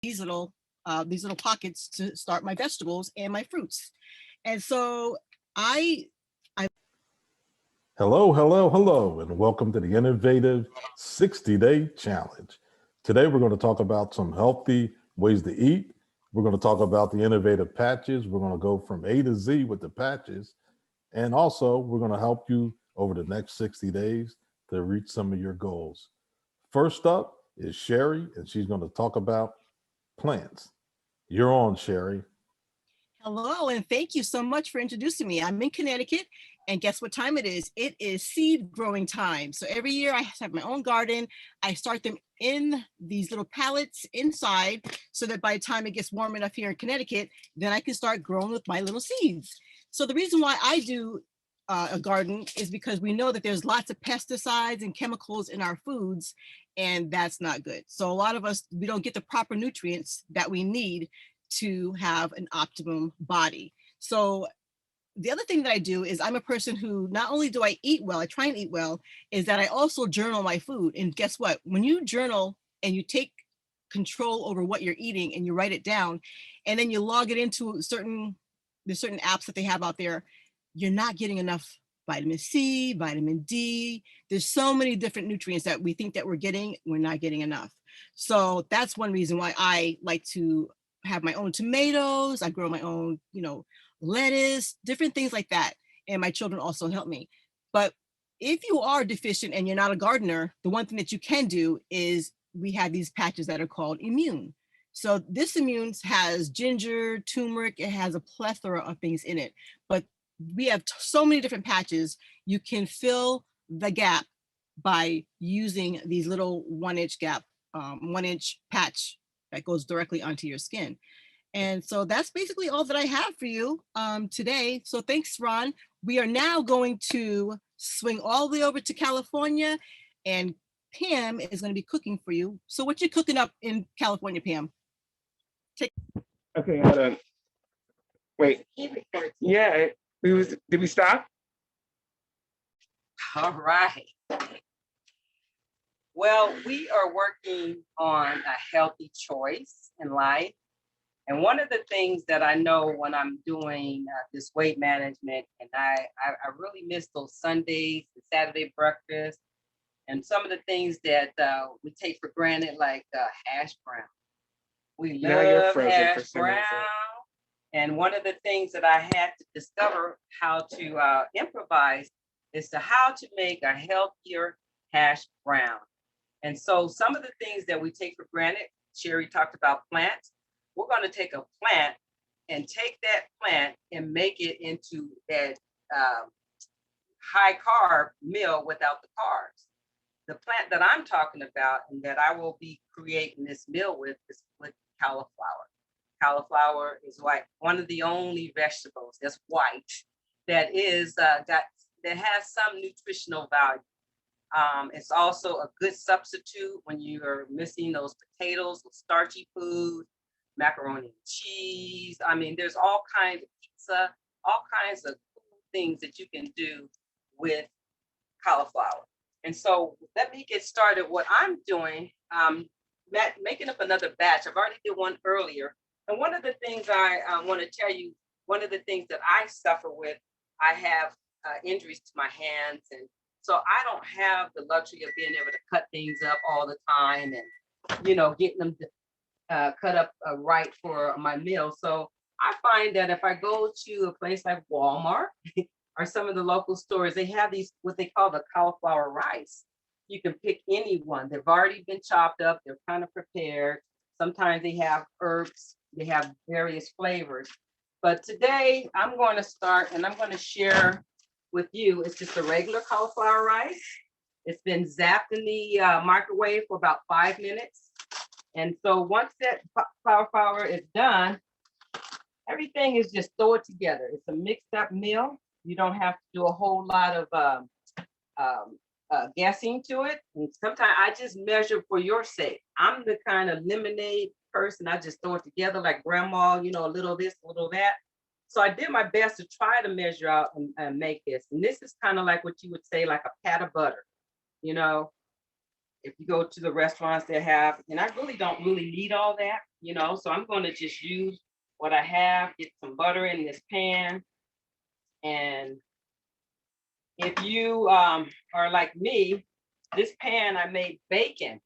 these little pockets to start my vegetables and my fruits. And so I Hello, hello, hello, and welcome to the innovative 60-day challenge. Today, we're going to talk about some healthy ways to eat. We're going to talk about the innovative patches. We're going to go from A to Z with the patches. And also, we're going to help you over the next 60 days to reach some of your goals. First up is Sherry, and she's going to talk about plants. You're on, Sherry. Hello, and thank you so much for introducing me. I'm in Connecticut, and guess what time it is? It is seed growing time. So every year I have my own garden. I start them in these little pallets inside so that by the time it gets warm enough here in Connecticut, then I can start growing with my little seeds. So the reason why I do a garden is because we know that there's lots of pesticides and chemicals in our foods, and that's not good. So a lot of us, we don't get the proper nutrients that we need to have an optimum body. So the other thing that I do is I'm a person who not only do I eat well, I try and eat well, is that I also journal my food. And guess what? When you journal and you take control over what you're eating and you write it down, and then you log it into there's certain apps that they have out there, you're not getting enough vitamin C, vitamin D. There's so many different nutrients that we think that we're getting, we're not getting enough. So that's one reason why I like to have my own tomatoes. I grow my own, lettuce, different things like that. And my children also help me. But if you are deficient and you're not a gardener, the one thing that you can do is we have these patches that are called immune. So this immune has ginger, turmeric, it has a plethora of things in it. But we have so many different patches. You can fill the gap by using these little 1 inch gap, 1 inch patch that goes directly onto your skin. And so that's basically all that I have for you today. So thanks, Ron. We are now going to swing all the way over to California, and Pam is going to be cooking for you. So what you cooking up in California, Pam? Okay, hold on. Wait. Yeah, did we stop? All right. Well, we are working on a healthy choice in life. And one of the things that I know when I'm doing this weight management, and I really miss those Sundays, the Saturday breakfast, and some of the things that we take for granted, like hash brown. We love hash brown. And one of the things that I had to discover how to improvise is how to make a healthier hash brown. And so some of the things that we take for granted, Sherry talked about plants. We're going to take a plant and take that plant and make it into that high carb meal without the carbs. The plant that I'm talking about and that I will be creating this meal with is with cauliflower. Cauliflower is one of the only vegetables that's white that is that has some nutritional value. It's also a good substitute when you are missing those potatoes, those starchy foods, macaroni and cheese. I mean, there's all kinds of pizza, all kinds of cool things that you can do with cauliflower. And so let me get started. What I'm doing, making up another batch. I've already did one earlier. And one of the things I want to tell you, one of the things that I suffer with, I have injuries to my hands. And so I don't have the luxury of being able to cut things up all the time and, getting them cut up right for my meal. So I find that if I go to a place like Walmart or some of the local stores, they have these, what they call the cauliflower rice. You can pick any one. They've already been chopped up. They're kind of prepared. Sometimes they have herbs. They have various flavors. But today I'm going to start and I'm going to share with you. It's just a regular cauliflower rice. It's been zapped in the microwave for about 5 minutes. And so once that cauliflower is done, everything is just throw it together. It's a mixed up meal. You don't have to do a whole lot of guessing to it. And sometimes I just measure for your sake. I'm the kind of lemonade person. I just throw it together like grandma, a little this, a little that. So I did my best to try to measure out and make this. And this is kind of like what you would say, like a pat of butter, if you go to the restaurants they have, and I really don't really need all that, you know, so I'm going to just use what I have, get some butter in this pan. And if you are like me, this pan I made bacon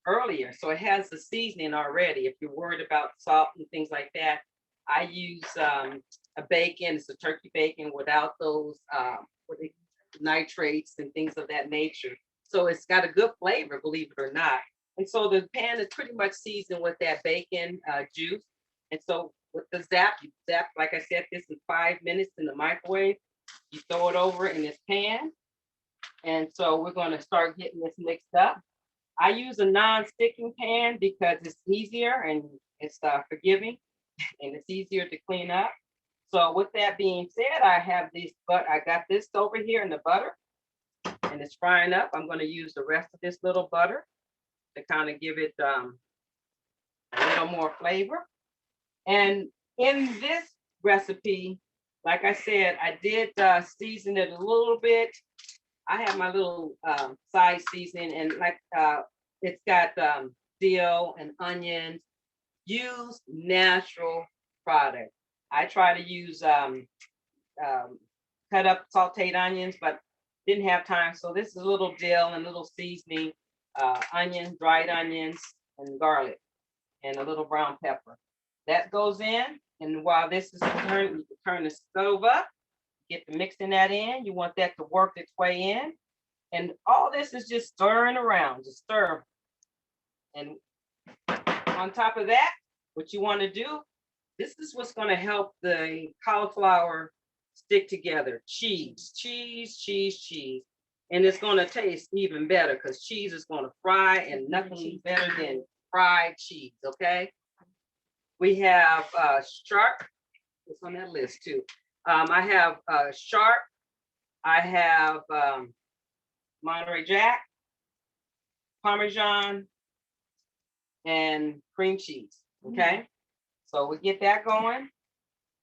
earlier, so it has the seasoning already. If you're worried about salt and things like that, I use a bacon. It's a turkey bacon without those nitrates and things of that nature. So it's got a good flavor, believe it or not. And so the pan is pretty much seasoned with that bacon juice. And so with the zap, you zap, like I said, this in 5 minutes in the microwave. You throw it over in this pan. And so we're going to start getting this mixed up. I use a non-sticking pan because it's easier and it's forgiving and it's easier to clean up. So with that being said, I have this, but I got this over here in the butter and it's frying up. I'm going to use the rest of this little butter to kind of give it a little more flavor. And in this recipe, like I said, I did season it a little bit. I have my little side seasoning, and like it's got dill and onions. Use natural product. I try to use cut up sauteed onions, but didn't have time. So this is a little dill and a little seasoning, onion, dried onions, and garlic, and a little brown pepper. That goes in, and while this is turning, you can turn the stove up, get the mixing that in. You want that to work its way in. And all this is just stirring around, just stir. And on top of that, what you want to do, this is what's going to help the cauliflower stick together. Cheese, cheese, cheese, cheese. And it's going to taste even better because cheese is going to fry, and nothing better than fried cheese, okay? We have sharp, it's on that list too. I have sharp, I have Monterey Jack, Parmesan, and cream cheese, okay? So we get that going.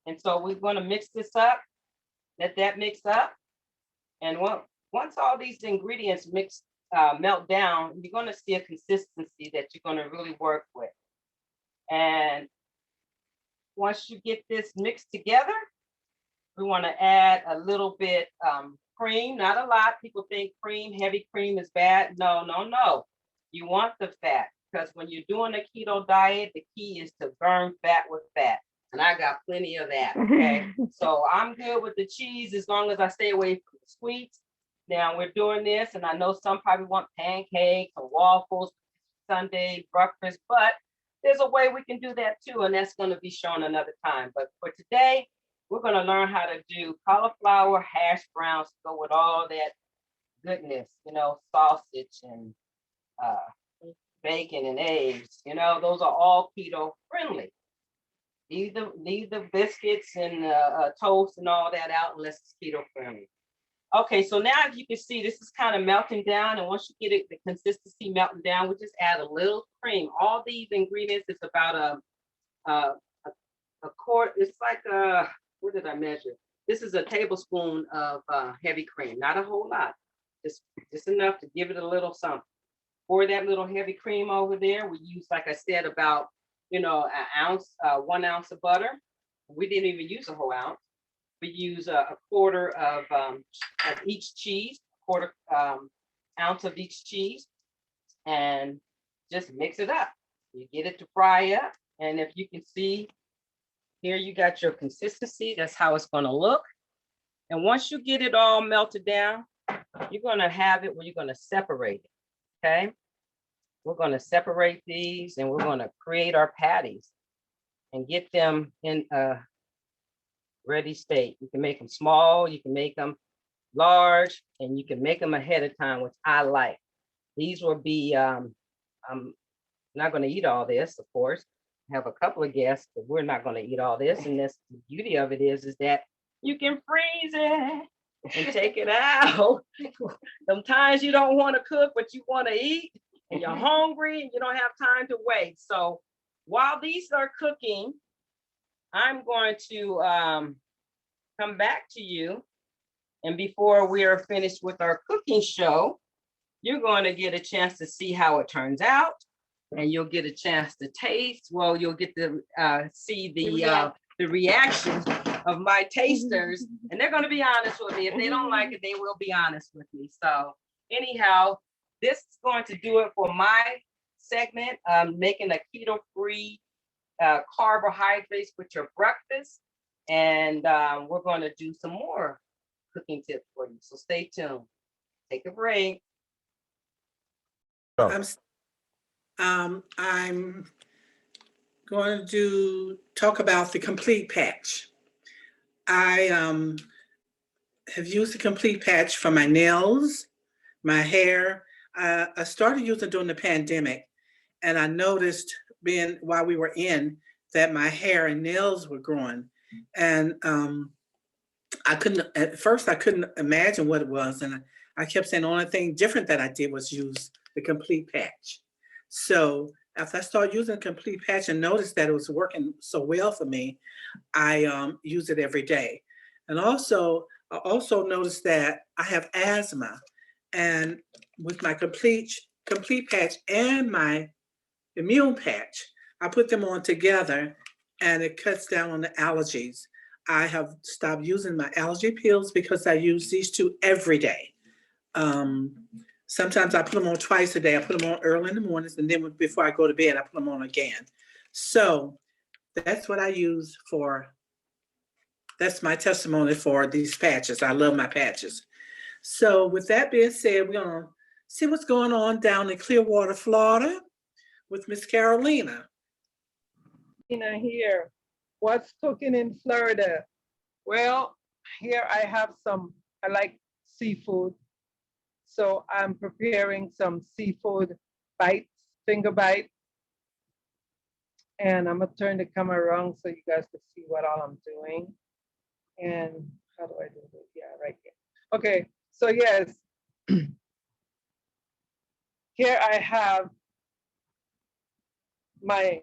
And so we're gonna mix this up, let that mix up. And once all these ingredients melt down, you're gonna see a consistency that you're gonna really work with. And once you get this mixed together, we want to add a little bit cream, not a lot. People think cream, heavy cream is bad. No, no, no. You want the fat, because when you're doing a keto diet, the key is to burn fat with fat. And I got plenty of that, okay? So I'm good with the cheese as long as I stay away from the sweets. Now we're doing this, and I know some probably want pancakes or waffles, Sunday breakfast, but there's a way we can do that too, and that's going to be shown another time. But for today, we're going to learn how to do cauliflower hash browns to go with all that goodness, you know, sausage and bacon and eggs. You know, those are all keto friendly. Leave the biscuits and toast and all that out unless it's keto friendly. Okay, so now if you can see, this is kind of melting down, and once you get it, the consistency melting down, we just add a little cream. All these ingredients is about a quart. It's like what did I measure? This is a tablespoon of heavy cream, not a whole lot, just enough to give it a little something. For that little heavy cream over there, we use, like I said, about, you know, an ounce, 1 ounce of butter. We didn't even use a whole ounce. We use a quarter of each cheese, quarter ounce of each cheese, and just mix it up. You get it to fry up, and if you can see, here you got your consistency. That's how it's going to look. And once you get it all melted down, you're going to have it where you're going to separate it, okay? We're going to separate these, and we're going to create our patties and get them in a ready state. You can make them small, you can make them large, and you can make them ahead of time, which I like. These will be, I'm not going to eat all this, of course. I have a couple of guests, but we're not going to eat all this. And that's the beauty of it is that you can freeze it and take it out. Sometimes you don't want to cook, but you want to eat, and you're hungry and you don't have time to wait. So while these are cooking, I'm going to come back to you. And before we are finished with our cooking show, you're going to get a chance to see how it turns out, and you'll get a chance to taste. Well, you'll get to see the reactions of my tasters, and they're going to be honest with me. If they don't like it, they will be honest with me. So anyhow, this is going to do it for my segment, making a keto-free carbohydrates with your breakfast. And we're going to do some more cooking tips for you. So stay tuned. Take a break. Oh, I'm going to talk about the Complete Patch. I have used the Complete Patch for my nails, my hair. I started using it during the pandemic, and I noticed while we were in that my hair and nails were growing. And at first I couldn't imagine what it was. And I kept saying the only thing different that I did was use the Complete Patch. So after I started using the Complete Patch and noticed that it was working so well for me, I use it every day. And I also noticed that I have asthma, and with my Complete Patch and my Immune Patch, I put them on together, and it cuts down on the allergies. I have stopped using my allergy pills because I use these two every day. Sometimes I put them on twice a day. I put them on early in the mornings, and then before I go to bed, I put them on again. So that's what I use that's my testimony for these patches. I love my patches. So with that being said, we're gonna see what's going on down in Clearwater, Florida with Miss Carolina. Here, what's cooking in Florida? Well, here I have I like seafood. So I'm preparing some seafood bites, finger bites. And I'm gonna turn the camera around so you guys can see what all I'm doing. And how do I do this? Yeah, right here. Okay, so yes, here I have my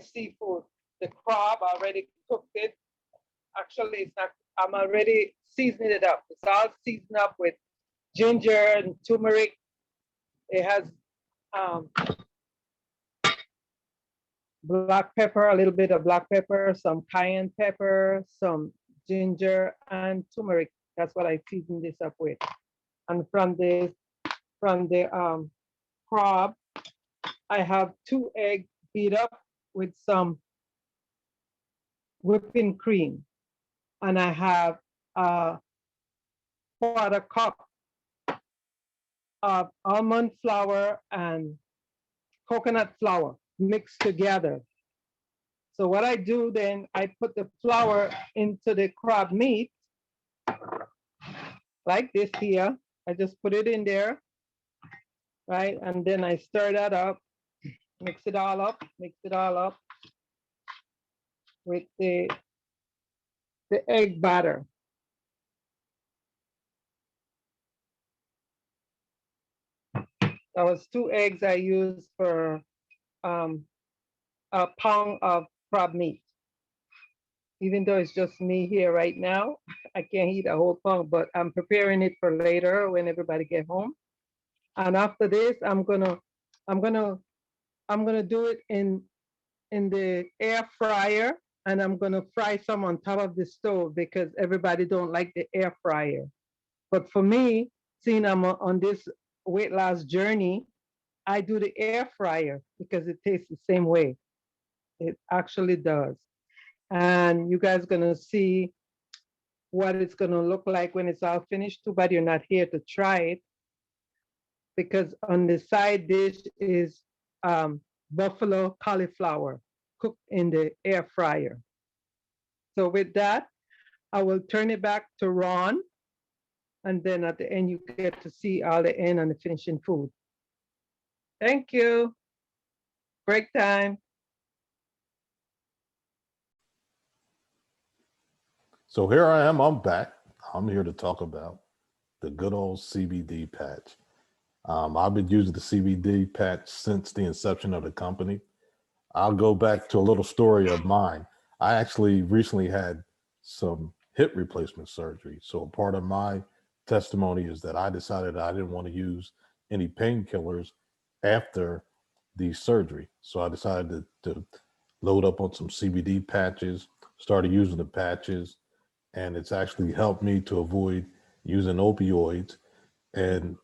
seafood. The crab, I already cooked it. Actually, it's not, I'm already seasoning it up. It's all seasoned up with ginger and turmeric. It has black pepper, a little bit of black pepper, some cayenne pepper, some ginger and turmeric. That's what I season this up with. And from the crab, I have 2 eggs beat up with some whipping cream. And I have a quarter cup of almond flour and coconut flour mixed together. So what I do then, I put the flour into the crab meat like this here. I just put it in there, right? And then I stir that up, mix it all up with the egg batter. That was 2 eggs I used for a pound of crab meat. Even though it's just me here right now, I can't eat a whole pound, but I'm preparing it for later when everybody get home. And after this, I'm gonna do it in the air fryer, and I'm gonna fry some on top of the stove because everybody don't like the air fryer. But for me, seeing I'm on this weight loss journey, I do the air fryer because it tastes the same way. It actually does. And you guys gonna see what it's gonna look like when it's all finished. Too bad you're not here to try it, because on the side dish is buffalo cauliflower cooked in the air fryer. So with that, I will turn it back to Ron, and then at the end you get to see all the end and the finishing food. Thank you. Break time. so here I am. I'm back. I'm here to talk about the good old CBD patch. I've been using the CBD patch since the inception of the company. I'll go back to a little story of mine. I actually recently had some hip replacement surgery. So part of my testimony is that I decided I didn't want to use any painkillers after the surgery. So I decided to load up on some CBD patches, started using the patches, and it's actually helped me to avoid using opioids. And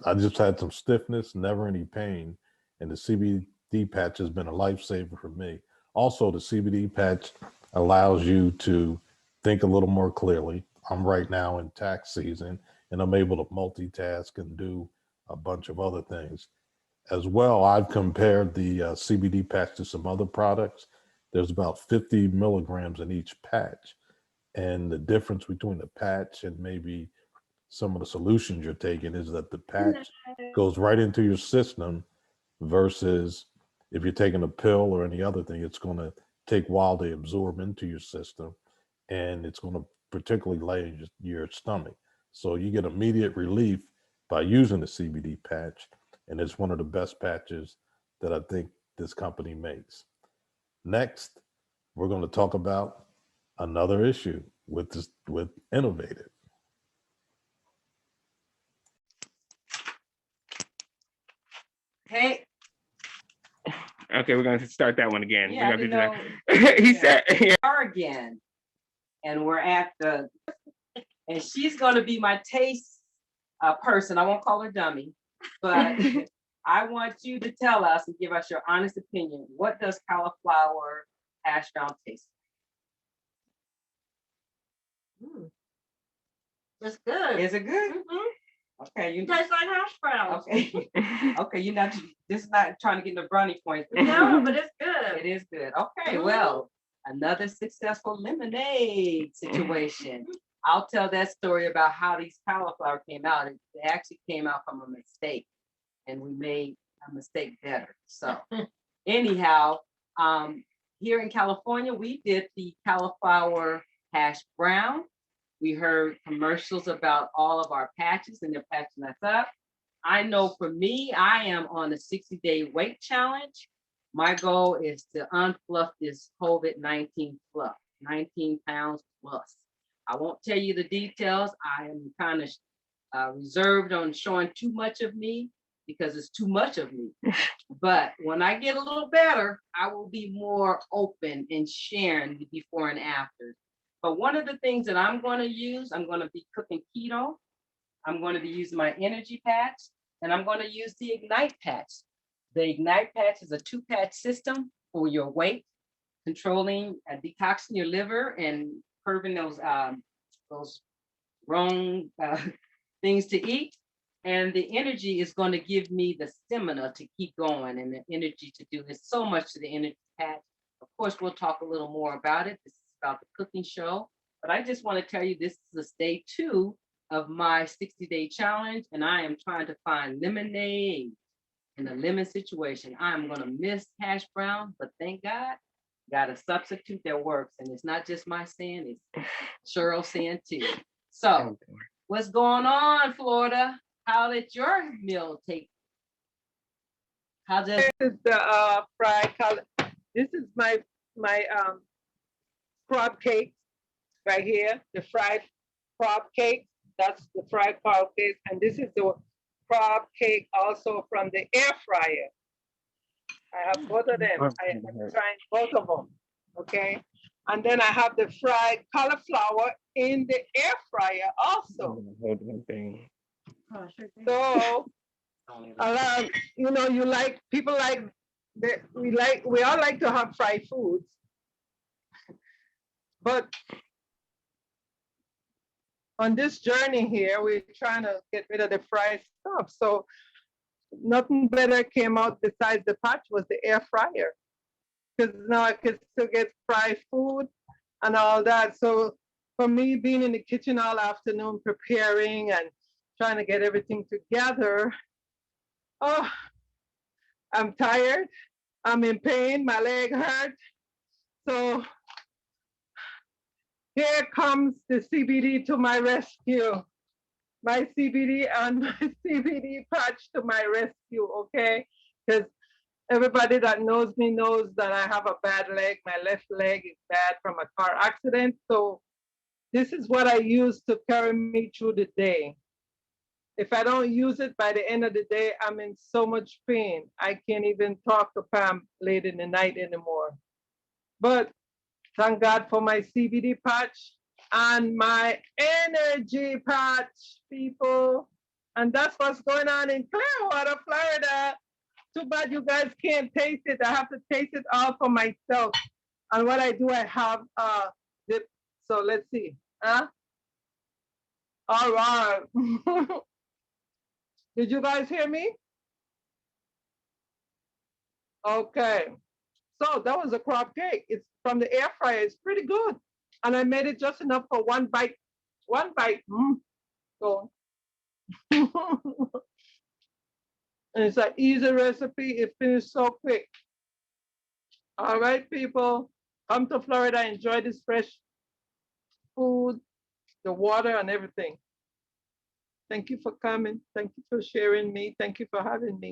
I just had some stiffness, never any pain. And the CBD patch has been a lifesaver for me. Also, the CBD patch allows you to think a little more clearly. I'm right now in tax season and I'm able to multitask and do a bunch of other things. As well, I've compared the CBD patch to some other products. There's about 50 milligrams in each patch. And the difference between the patch and maybe some of the solutions you're taking is that the patch goes right into your system versus if you're taking a pill or any other thing, it's going to take a while to absorb into your system and it's going to particularly lay in your stomach. So you get immediate relief by using the CBD patch, and it's one of the best patches that I think this company makes. Next, we're going to talk about another issue with Innov8tive. Hey, Okay, we're gonna start that one again. yeah, I We're didn't gonna know. do that. He Yeah. said, yeah. Her again, and we're at the, and she's gonna be my taste person. I won't call her dummy, but I want you to tell us and give us your honest opinion. What does cauliflower hash brown taste It's like? good. Is it good? Mhm. Okay, you Tastes like hash browns. okay. Okay, you're not, this is not trying to get the brownie points. No, but it's It good. is good. Okay, Mhm. well, another successful lemonade situation. I'll tell that story about how these cauliflower came out. It actually came out from a mistake, and we made a mistake better. So, anyhow, here in California, we did the cauliflower hash brown. We heard commercials about all of our patches, and they're patching us up. I know for me, I am on a 60-day weight challenge. My goal is to unfluff this COVID-19 fluff, 19 pounds plus. I won't tell you the details. I am kind of reserved on showing too much of me because it's too much of me. But when I get a little better, I will be more open and sharing the before and after. But one of the things that I'm going to use, I'm going to be cooking keto. I'm going to be using my energy patch, and I'm going to use the Ignite patch. The Ignite patch is a 2-patch system for your weight, controlling and detoxing your liver and curbing those wrong things to eat. And the energy is going to give me the stamina to keep going and the energy to do. There's so much to the energy patch. Of course, we'll talk a little more about it. This is about the cooking show. But I just want to tell you this is day 2 of my 60-day challenge, and I am trying to find lemonade in a lemon situation. I'm going to miss hash brown, but thank God, got a substitute that works. And it's not just my saying, it's Cheryl saying too. So what's going on, Florida? How did your meal take? How does This is the fried this is my crab cake right here, the fried crab cake. That's the fried crab cake. And this is the crab cake also from the air fryer. I have both of them. I am trying both of them. Okay. And then I have the fried cauliflower in the air fryer also. Hold one thing. So, you like, people like, we all like to have fried foods. But on this journey here, we're trying to get rid of the fried stuff. So nothing better came out besides the patch was the air fryer. Because now I can still get fried food and all that. So for me, being in the kitchen all afternoon, preparing and trying to get everything together, oh, I'm tired. I'm in pain. My leg hurt. So here comes the CBD to my rescue. My CBD and my CBD patch to my rescue, okay? Because everybody that knows me knows that I have a bad leg. My left leg is bad from a car accident. So This is what I use to carry me through the day. If I don't use it by the end of the day, I'm in so much pain. I can't even talk to Pam late in the night anymore. But thank God for my CBD patch and my energy patch, people. And that's what's going on in Clearwater, Florida. Too bad you guys can't taste it. I have to taste it all for myself. And what I do, I have dip. So let's see. Huh? All right. Did you guys hear me? Okay. So that was a crab cake. It's from the air fryer. It's pretty good. And I made it just enough for one bite. One bite. So and it's an easy recipe. It finished so quick. All right, people. Come to Florida. Enjoy this fresh food, the water, and everything. Thank you for coming. Thank you for sharing me. Thank you for having me.